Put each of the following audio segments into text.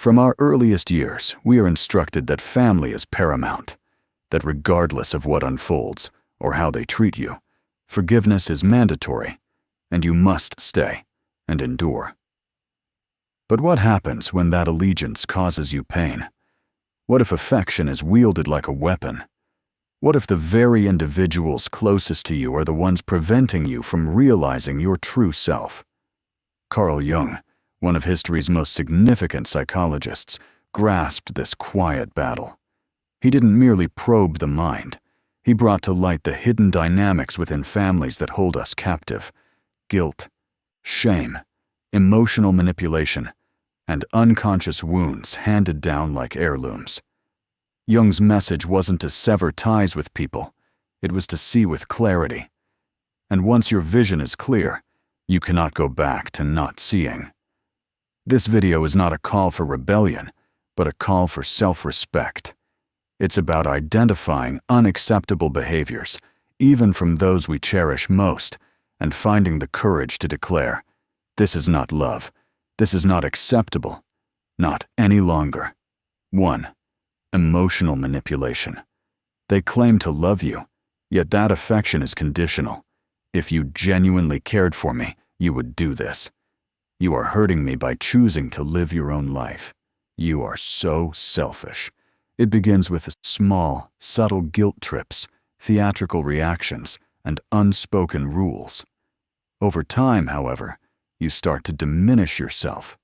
From our earliest years, we are instructed that family is paramount, that regardless of what unfolds or how they treat you, forgiveness is mandatory, and you must stay and endure. But what happens when that allegiance causes you pain? What if affection is wielded like a weapon? What if the very individuals closest to you are the ones preventing you from realizing your true self? Carl Jung, one of history's most significant psychologists, grasped this quiet battle. He didn't merely probe the mind. He brought to light the hidden dynamics within families that hold us captive: guilt, shame, emotional manipulation, and unconscious wounds handed down like heirlooms. Jung's message wasn't to sever ties with people, it was to see with clarity. And once your vision is clear, you cannot go back to not seeing. This video is not a call for rebellion, but a call for self-respect. It's about identifying unacceptable behaviors, even from those we cherish most, and finding the courage to declare, "This is not love. This is not acceptable. Not any longer." 1. Emotional manipulation. They claim to love you, yet that affection is conditional. If you genuinely cared for me, you would do this. You are hurting me by choosing to live your own life. You are so selfish. It begins with small, subtle guilt trips, theatrical reactions, and unspoken rules. Over time, however, you start to diminish yourself.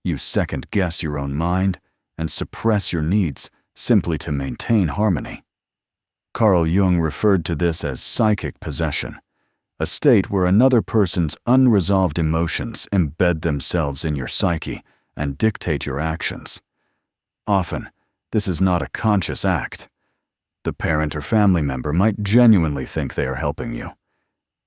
You second-guess your own mind and suppress your needs simply to maintain harmony. Carl Jung referred to this as psychic possession, a state where another person's unresolved emotions embed themselves in your psyche and dictate your actions. Often, this is not a conscious act. The parent or family member might genuinely think they are helping you.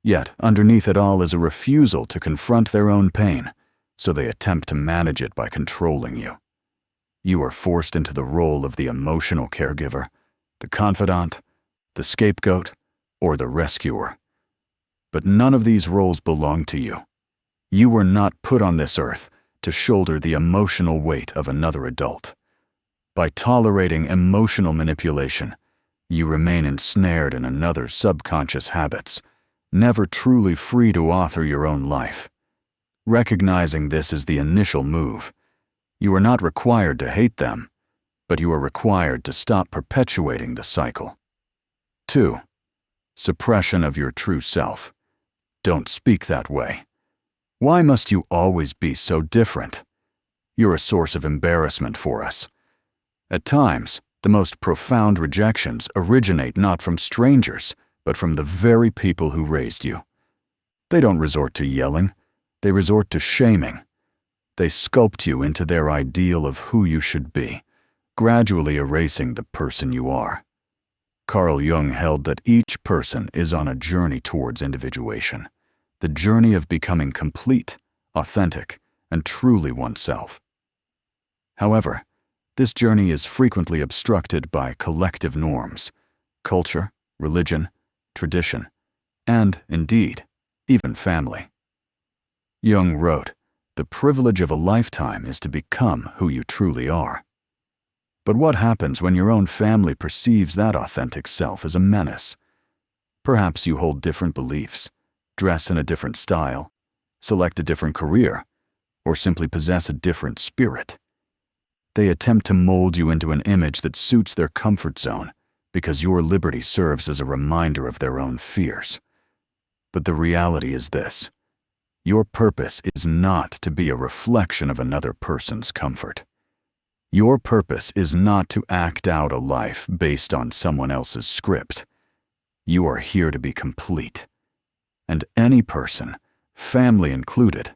Yet, underneath it all is a refusal to confront their own pain, so they attempt to manage it by controlling you. You are forced into the role of the emotional caregiver, the confidant, the scapegoat, or the rescuer. But none of these roles belong to you. You were not put on this earth to shoulder the emotional weight of another adult. By tolerating emotional manipulation, you remain ensnared in another's subconscious habits, never truly free to author your own life. Recognizing this is the initial move. You are not required to hate them, but you are required to stop perpetuating the cycle. 2. Suppression of your true self. Don't speak that way. Why must you always be so different? You're a source of embarrassment for us. At times, the most profound rejections originate not from strangers, but from the very people who raised you. They don't resort to yelling, they resort to shaming. They sculpt you into their ideal of who you should be, gradually erasing the person you are. Carl Jung held that each person is on a journey towards individuation, the journey of becoming complete, authentic, and truly oneself. However, this journey is frequently obstructed by collective norms, culture, religion, tradition, and, indeed, even family. Jung wrote, "The privilege of a lifetime is to become who you truly are." But what happens when your own family perceives that authentic self as a menace? Perhaps you hold different beliefs, dress in a different style, select a different career, or simply possess a different spirit. They attempt to mold you into an image that suits their comfort zone because your liberty serves as a reminder of their own fears. But the reality is this: your purpose is not to be a reflection of another person's comfort. Your purpose is not to act out a life based on someone else's script. You are here to be complete. And any person, family included,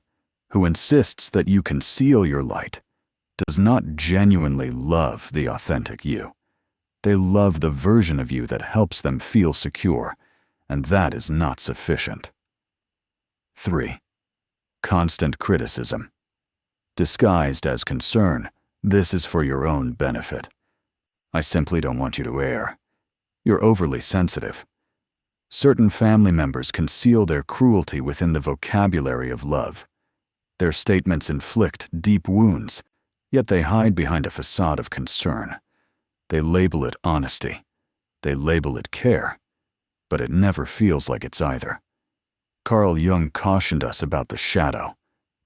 who insists that you conceal your light does not genuinely love the authentic you. They love the version of you that helps them feel secure, and that is not sufficient. 3. Constant criticism. Disguised as concern, this is for your own benefit. I simply don't want you to err. You're overly sensitive. Certain family members conceal their cruelty within the vocabulary of love. Their statements inflict deep wounds, Yet they hide behind a facade of concern. They label it honesty. They label it care. But it never feels like it's either. Carl Jung cautioned us about the shadow,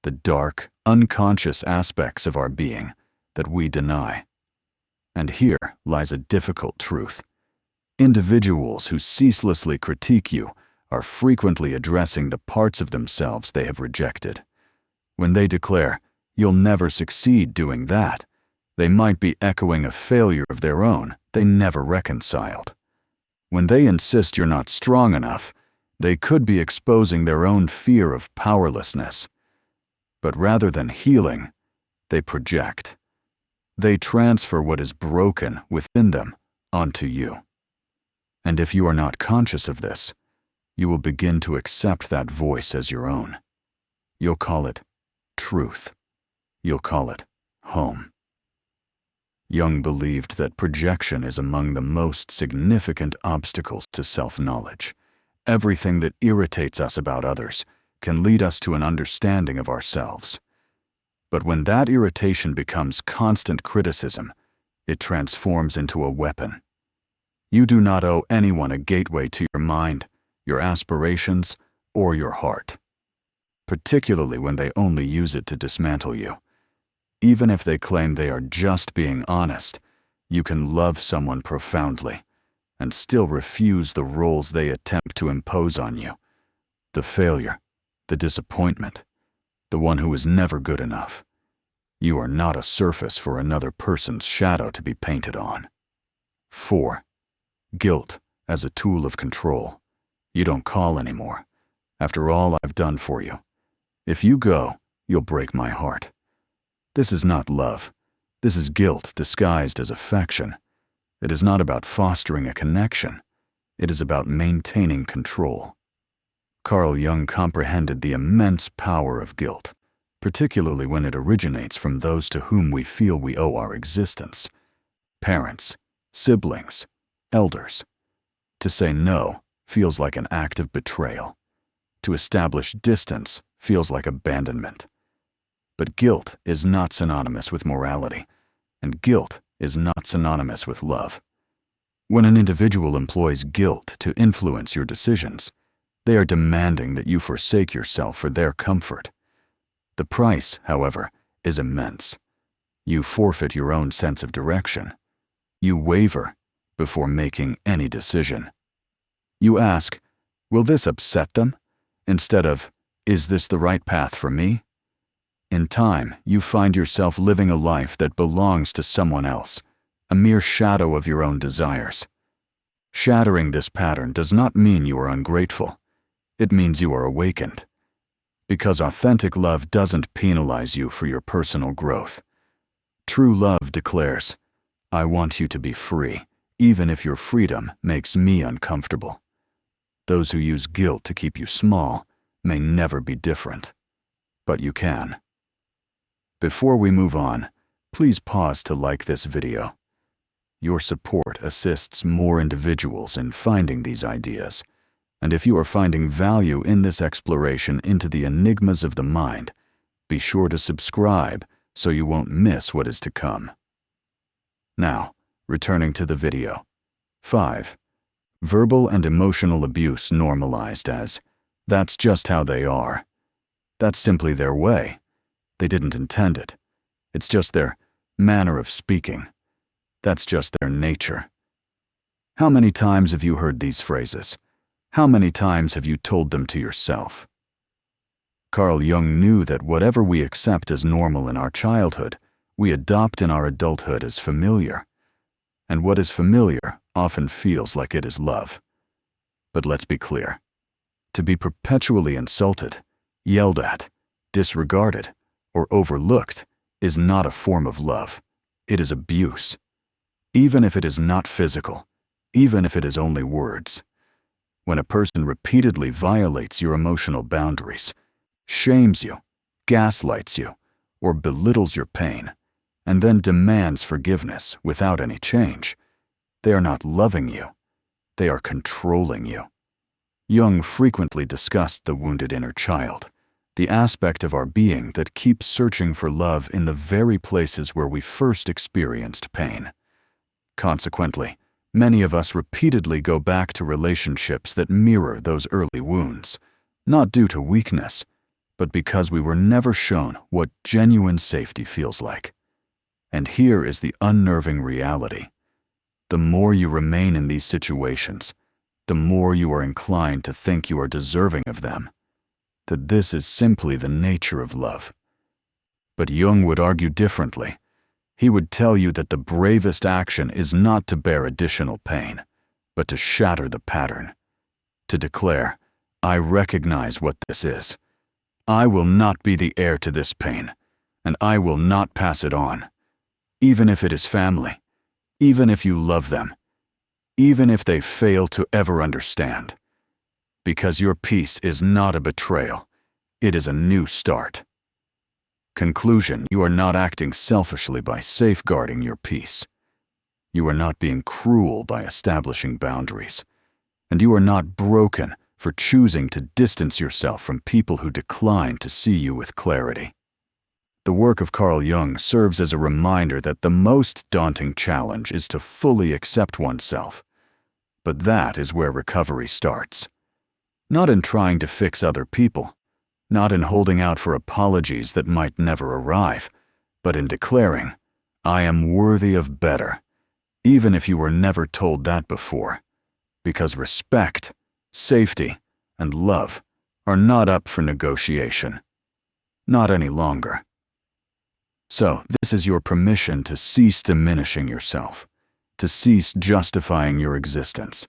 the dark, unconscious aspects of our being that we deny. And here lies a difficult truth. Individuals who ceaselessly critique you are frequently addressing the parts of themselves they have rejected. When they declare, "You'll never succeed doing that," they might be echoing a failure of their own they never reconciled. When they insist you're not strong enough, they could be exposing their own fear of powerlessness. But rather than healing, they project. They transfer what is broken within them onto you. And if you are not conscious of this, you will begin to accept that voice as your own. You'll call it truth. You'll call it home. Jung believed that projection is among the most significant obstacles to self-knowledge. Everything that irritates us about others can lead us to an understanding of ourselves. But when that irritation becomes constant criticism, it transforms into a weapon. You do not owe anyone a gateway to your mind, your aspirations, or your heart, particularly when they only use it to dismantle you. Even if they claim they are just being honest, you can love someone profoundly and still refuse the roles they attempt to impose on you. The failure, the disappointment, the one who is never good enough. You are not a surface for another person's shadow to be painted on. 4. Guilt as a tool of control. You don't call anymore. After all I've done for you. If you go, you'll break my heart. This is not love. This is guilt disguised as affection. It is not about fostering a connection. It is about maintaining control. Carl Jung comprehended the immense power of guilt, particularly when it originates from those to whom we feel we owe our existence. Parents, siblings, elders. To say no feels like an act of betrayal. To establish distance feels like abandonment. But guilt is not synonymous with morality, and guilt is not synonymous with love. When an individual employs guilt to influence your decisions, they are demanding that you forsake yourself for their comfort. The price, however, is immense. You forfeit your own sense of direction. You waver before making any decision. You ask, "Will this upset them?" instead of, "Is this the right path for me?" In time, you find yourself living a life that belongs to someone else, a mere shadow of your own desires. Shattering this pattern does not mean you are ungrateful. It means you are awakened. Because authentic love doesn't penalize you for your personal growth. True love declares, "I want you to be free, even if your freedom makes me uncomfortable." Those who use guilt to keep you small may never be different, but you can. Before we move on, please pause to like this video. Your support assists more individuals in finding these ideas, and if you are finding value in this exploration into the enigmas of the mind, be sure to subscribe so you won't miss what is to come. Now, returning to the video. 5. Verbal and emotional abuse normalized as, "That's just how they are. That's simply their way. They didn't intend it. It's just their manner of speaking. That's just their nature." How many times have you heard these phrases? How many times have you told them to yourself? Carl Jung knew that whatever we accept as normal in our childhood, we adopt in our adulthood as familiar. And what is familiar often feels like it is love. But let's be clear. To be perpetually insulted, yelled at, disregarded, or overlooked is not a form of love. It is abuse. Even if it is not physical, even if it is only words. When a person repeatedly violates your emotional boundaries, shames you, gaslights you, or belittles your pain, and then demands forgiveness without any change, they are not loving you. They are controlling you. Jung frequently discussed the wounded inner child, the aspect of our being that keeps searching for love in the very places where we first experienced pain. Consequently, many of us repeatedly go back to relationships that mirror those early wounds, not due to weakness, but because we were never shown what genuine safety feels like. And here is the unnerving reality. The more you remain in these situations, the more you are inclined to think you are deserving of them, that this is simply the nature of love. But Jung would argue differently. He would tell you that the bravest action is not to bear additional pain, but to shatter the pattern, to declare, I recognize what this is. I will not be the heir to this pain, and I will not pass it on, even if it is family, even if you love them, even if they fail to ever understand. Because your peace is not a betrayal, it is a new start. Conclusion: you are not acting selfishly by safeguarding your peace. You are not being cruel by establishing boundaries. And you are not broken for choosing to distance yourself from people who decline to see you with clarity. The work of Carl Jung serves as a reminder that the most daunting challenge is to fully accept oneself. But that is where recovery starts. Not in trying to fix other people, not in holding out for apologies that might never arrive, but in declaring, I am worthy of better, even if you were never told that before, because respect, safety, and love are not up for negotiation. Not any longer. So, this is your permission to cease diminishing yourself, to cease justifying your existence,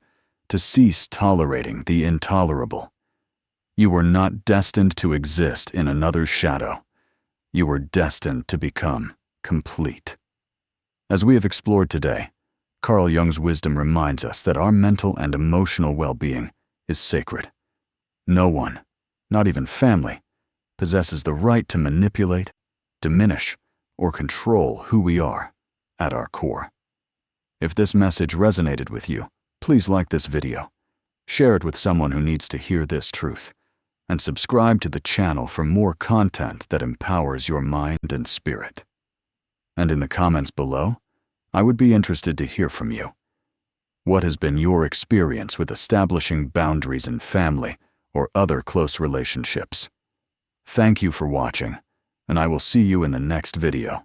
to cease tolerating the intolerable. You were not destined to exist in another's shadow. You were destined to become complete. As we have explored today, Carl Jung's wisdom reminds us that our mental and emotional well-being is sacred. No one, not even family, possesses the right to manipulate, diminish, or control who we are at our core. If this message resonated with you, please like this video, share it with someone who needs to hear this truth, and subscribe to the channel for more content that empowers your mind and spirit. And in the comments below, I would be interested to hear from you. What has been your experience with establishing boundaries in family or other close relationships? Thank you for watching, and I will see you in the next video.